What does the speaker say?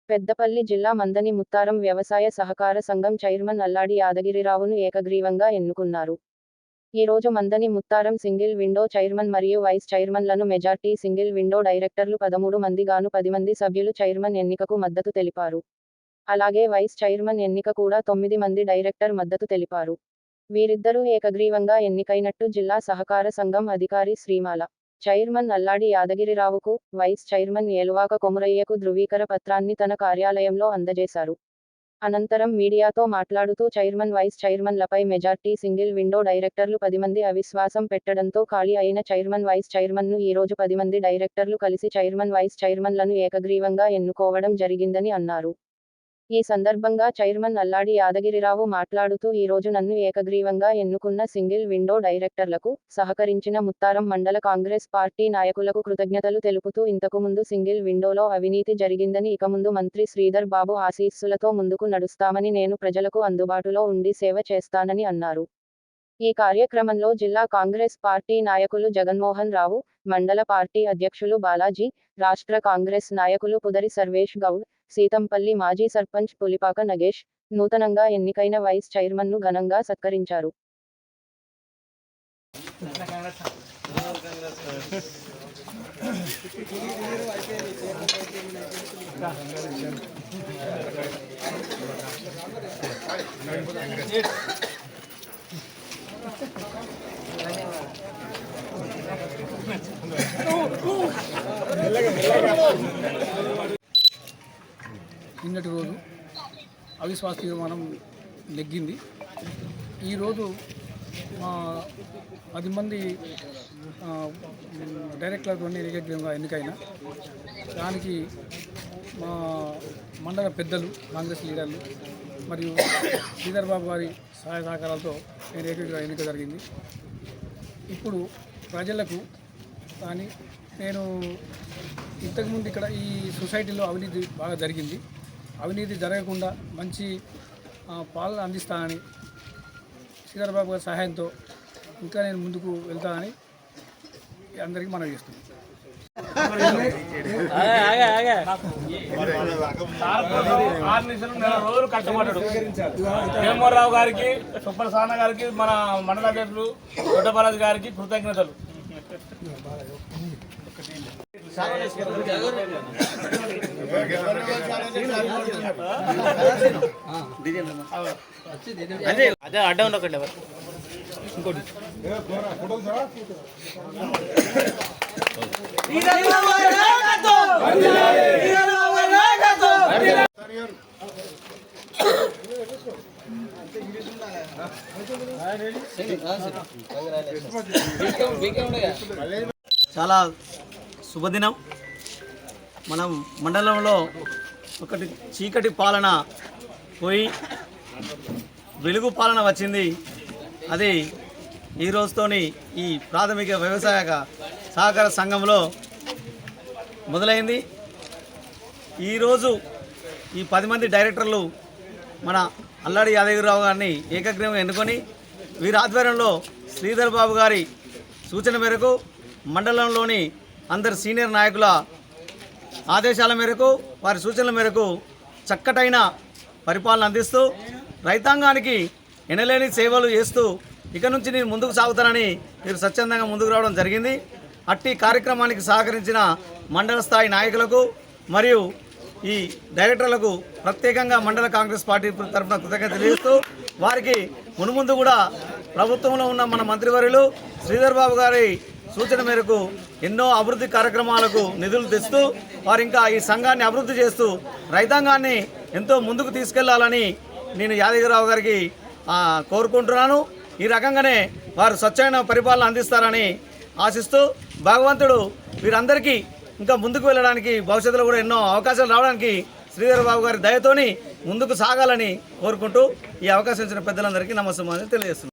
పెద్దపల్లి జిల్లా మందని ముత్తారం వ్యవసాయ సహకార సంఘం చైర్మన్ అల్లాడి యాదగిరిరావును ఏకగ్రీవంగా ఎన్నుకున్నారు. ఈ రోజు మందని ముత్తారం సింగిల్ విండో చైర్మన్ మరియు వైస్ చైర్మన్లను మెజార్టీ సింగిల్ విండో డైరెక్టర్లు 13 మంది గాను 10 మంది సభ్యులు చైర్మన్ ఎన్నికకు మద్దతు తెలిపారు. అలాగే వైస్ చైర్మన్ ఎన్నిక కూడా 9 మంది డైరెక్టర్ మద్దతు తెలిపారు. వీరిద్దరూ ఏకగ్రీవంగా ఎన్నికైనట్టు జిల్లా సహకార సంఘం అధికారి శ్రీమాల. చైర్మన్ అల్లాడి యాదగిరిరావుకు, వైస్ చైర్మన్ ఏలువాక కొమురయ్యకు ధృవీకర పత్రాన్ని తన కార్యాలయంలో అందజేశారు. అనంతరం మీడియాతో మాట్లాడుతూ చైర్మన్ వైస్ చైర్మన్లపై మెజార్టీ సింగిల్ విండో డైరెక్టర్లు 10 మంది అవిశ్వాసం పెట్టడంతో ఖాళీ అయిన చైర్మన్ వైస్ చైర్మన్ను ఈరోజు 10 మంది డైరెక్టర్లు కలిసి చైర్మన్ వైస్ చైర్మన్లను ఏకగ్రీవంగా ఎన్నుకోవడం జరిగిందని అన్నారు. ఈ సందర్భంగా చైర్మన్ అల్లాడి యాదగిరిరావు మాట్లాడుతూ ఈరోజు నన్ను ఏకగ్రీవంగా ఎన్నుకున్న సింగిల్ విండో డైరెక్టర్లకు, సహకరించిన ముత్తారం మండల కాంగ్రెస్ పార్టీ నాయకులకు కృతజ్ఞతలు తెలుపుతూ ఇంతకుముందు సింగిల్ విండోలో అవినీతి జరిగిందని ఇక ముందు మంత్రి శ్రీధర్ బాబు ఆశీస్సులతో ముందుకు నడుస్తామని నేను ప్రజలకు అందుబాటులో ఉండి సేవ చేస్తానని అన్నారు. ఈ కార్యక్రమంలో జిల్లా కాంగ్రెస్ పార్టీ నాయకులు జగన్మోహన్ రావు, మండల పార్టీ అధ్యక్షులు బాలాజీ, రాష్ట్ర కాంగ్రెస్ నాయకులు పుదరి సర్వేష్ గౌడ్, సీతంపల్లి మాజీ సర్పంచ్ పులిపాక నగేష్, నూతనంగా ఎన్నికైన వైస్ చైర్మన్ను ఘనంగా సత్కరించారు. నిన్నటి రోజు అవిశ్వాస తీర్మానం నెగ్గింది. ఈరోజు మా 10 మంది డైరెక్టర్లతో ఏకగ్రీవంగా ఎన్నికైన దానికి మా మండల పెద్దలు, కాంగ్రెస్ లీడర్లు మరియు శ్రీధర్ బాబు గారి సహాయ సహకారాలతో నేను ఏకగ్రీవంగా ఎన్నిక జరిగింది. ఇప్పుడు ప్రజలకు కానీ నేను ఇంతకుముందు ఇక్కడ ఈ సొసైటీలో అవినీతి బాగా జరిగింది. అవినీతి జరగకుండా మంచి పాలన అందిస్తానని శ్రీధర్ బాబు గారి సహాయంతో ఇంకా నేను ముందుకు వెళ్తానని అందరికీ మనవి చేస్తున్నాను. జగన్మోహన్ గారికి, సుబ్బలసాన గారికి, మన మండల అధ్యక్షులు దొడ్డబాలాజీ గారికి కృతజ్ఞతలు. అదే అడ్డం ఉండకండి ఎవరు ఇంకోటి చాలా శుభదినం. మనం మండలంలో ఒకటి చీకటి పాలన పోయి వెలుగు పాలన వచ్చింది. అది ఈ రోజుతోని ఈ ప్రాథమిక వ్యవసాయ సహకార సంఘంలో మొదలైంది. ఈరోజు ఈ 10 మంది డైరెక్టర్లు మన అల్లాడి యాదగిరిరావు గారిని ఏకగ్రీవంగా ఎన్నుకొని వీరి ఆధ్వర్యంలో శ్రీధర్ బాబు గారి సూచన మేరకు మండలంలోని అందరు సీనియర్ నాయకుల ఆదేశాల మేరకు, వారి సూచనల మేరకు చక్కటైన పరిపాలన అందిస్తూ రైతాంగానికి ఎనలేని సేవలు చేస్తూ ఇక నుంచి నేను ముందుకు సాగుతానని మీరు స్వచ్ఛందంగా ముందుకు రావడం జరిగింది. అట్టి కార్యక్రమానికి సహకరించిన మండల స్థాయి నాయకులకు మరియు ఈ డైరెక్టర్లకు ప్రత్యేకంగా మండల కాంగ్రెస్ పార్టీ తరఫున కృతజ్ఞత తెలియజేస్తూ వారికి మున్ముందు కూడా ప్రభుత్వంలో ఉన్న మన మంత్రివర్యులు శ్రీధర్ బాబు గారి సూచన మేరకు ఎన్నో అభివృద్ధి కార్యక్రమాలకు నిధులు తెస్తూ వారు ఇంకా ఈ సంఘాన్ని అభివృద్ధి చేస్తూ రైతాంగాన్ని ఎంతో ముందుకు తీసుకెళ్లాలని నేను యాదగిరిరావు గారికి కోరుకుంటున్నాను. ఈ రకంగానే వారు స్వచ్ఛమైన పరిపాలన అందిస్తారని ఆశిస్తూ భగవంతుడు వీరందరికీ ఇంకా ముందుకు వెళ్ళడానికి భవిష్యత్తులో కూడా ఎన్నో అవకాశాలు రావడానికి శ్రీధర్ బాబు గారి దయతోని ముందుకు సాగాలని కోరుకుంటూ ఈ అవకాశం ఇచ్చిన పెద్దలందరికీ నమస్కారం తెలియజేస్తున్నాను.